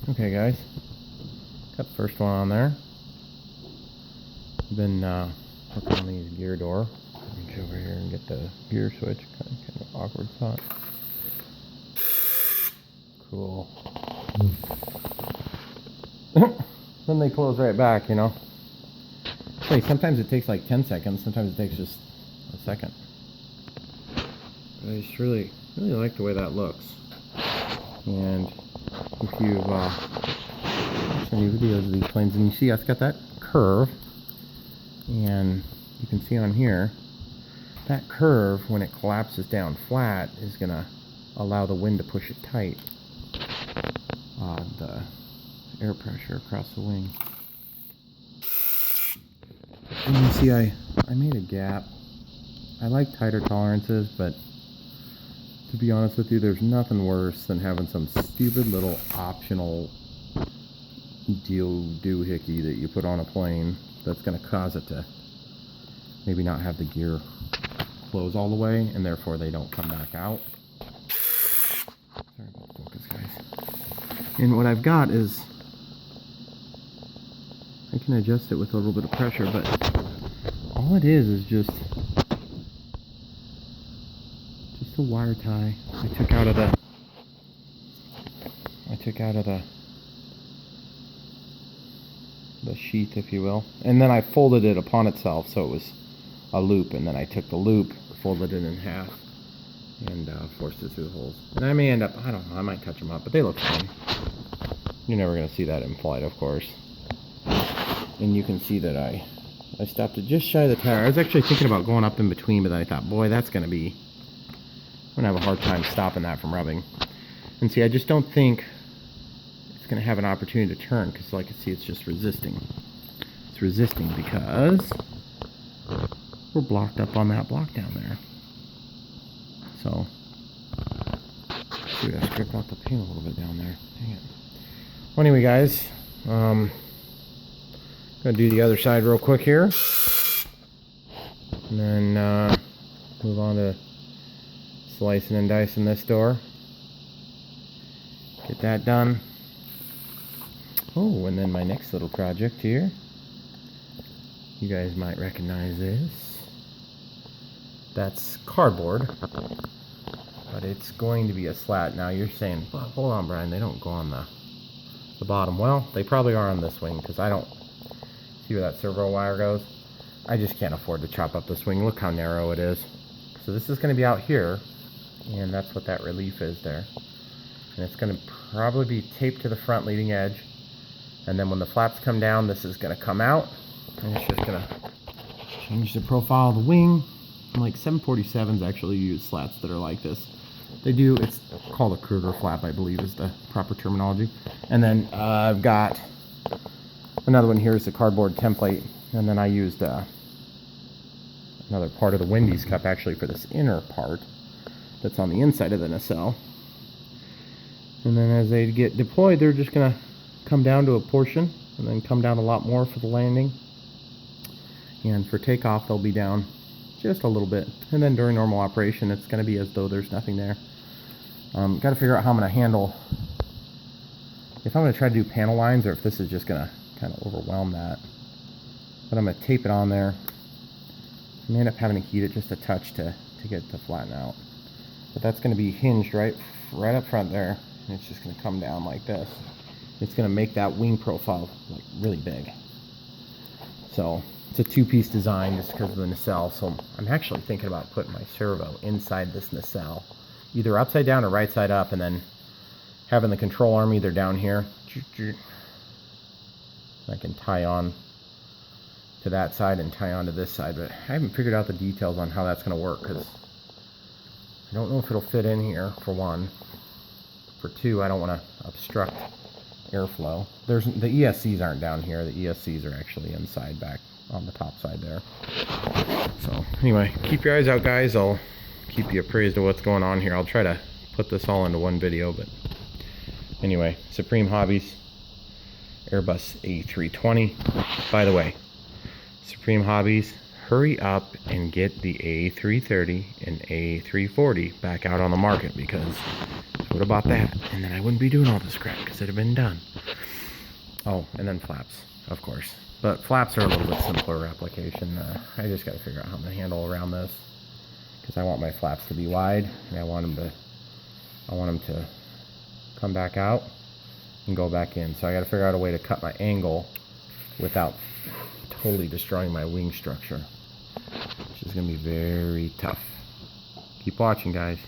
Okay guys, got the first one on there. Been working on the gear door. Reach over here and get the gear switch. Kind of awkward spot. Cool. Then they close right back, you know. Hey, sometimes it takes like 10 seconds. Sometimes it takes just a second. But I just really like the way that looks. And if you've watched any videos of these planes, and you see it's got that curve, and you can see on here that curve, when it collapses down flat, is gonna allow the wind to push it tight on the air pressure across the wing. And you see I made a gap. I like tighter tolerances, but to be honest with you, there's nothing worse than having some stupid little optional doohickey that you put on a plane that's going to cause it to maybe not have the gear close all the way, and therefore they don't come back out. Sorry about focus, guys. And what I've got is, I can adjust it with a little bit of pressure, but all it is just a wire tie I took out of the sheath, if you will, and then I folded it upon itself so it was a loop, and then I took the loop, folded it in half, and forced it through the holes. And I may end up, I don't know, I might touch them up, but they look fine. You're never going to see that in flight, of course. And you can see that I stopped it just shy of the tire. I was actually thinking about going up in between, but I thought, boy, that's going to be, I'm going to have a hard time stopping that from rubbing. And see, I just don't think it's going to have an opportunity to turn, because like you see, it's just resisting. It's resisting because we're blocked up on that block down there. So, dude, I stripped out the paint a little bit down there. Dang it. Well, anyway, guys, gonna do the other side real quick here, and then move on to slicing and dicing this door. Get that done. Oh, and then my next little project here. You guys might recognize this. That's cardboard, but it's going to be a slat. Now you're saying, well, hold on, Brian, they don't go on the bottom. Well, they probably are on this wing, because I don't see where that servo wire goes. I just can't afford to chop up this wing. Look how narrow it is. So this is going to be out here, and that's what that relief is there. And it's going to probably be taped to the front leading edge, and then when the flaps come down, this is going to come out, and it's just going to change the profile of the wing. And like 747s actually use slats that are like this. They do, it's called a Kruger flap, I believe is the proper terminology. And then I've got another one here is the cardboard template, and then I used another part of the Wendy's cup actually for this inner part that's on the inside of the nacelle. And then as they get deployed, they're just going to come down to a portion, and then come down a lot more for the landing. And for takeoff, they'll be down just a little bit, and then during normal operation it's going to be as though there's nothing there. Got to figure out how I'm going to handle, if I'm going to try to do panel lines, or if this is just going to kind of overwhelm that. But I'm going to tape it on there. I may end up having to heat it just a touch to get it to flatten out. But that's going to be hinged right up front there, and it's just going to come down like this. It's going to make that wing profile like really big. So it's a two-piece design just because of the nacelle. So I'm actually thinking about putting my servo inside this nacelle, either upside down or right side up, and then having the control arm either down here. I can tie on to that side and tie on to this side, but I haven't figured out the details on how that's going to work, because I don't know if it'll fit in here, for one. For two, I don't want to obstruct airflow. The ESCs aren't down here. The ESCs are actually inside back on the top side there. So anyway, keep your eyes out, guys. I'll keep you appraised of what's going on here. I'll try to put this all into one video, but anyway, Supreme Hobbies Airbus A320. By the way, Supreme Hobbies, hurry up and get the A330 and A340 back out on the market, because I would have bought that and then I wouldn't be doing all this crap because it had been done. Oh, and then flaps, of course. But flaps are a little bit simpler application. I just got to figure out how I'm going to handle around this, because I want my flaps to be wide, and I want them to come back out and go back in. So I got to figure out a way to cut my angle without totally destroying my wing structure, which is going to be very tough. Keep watching, guys.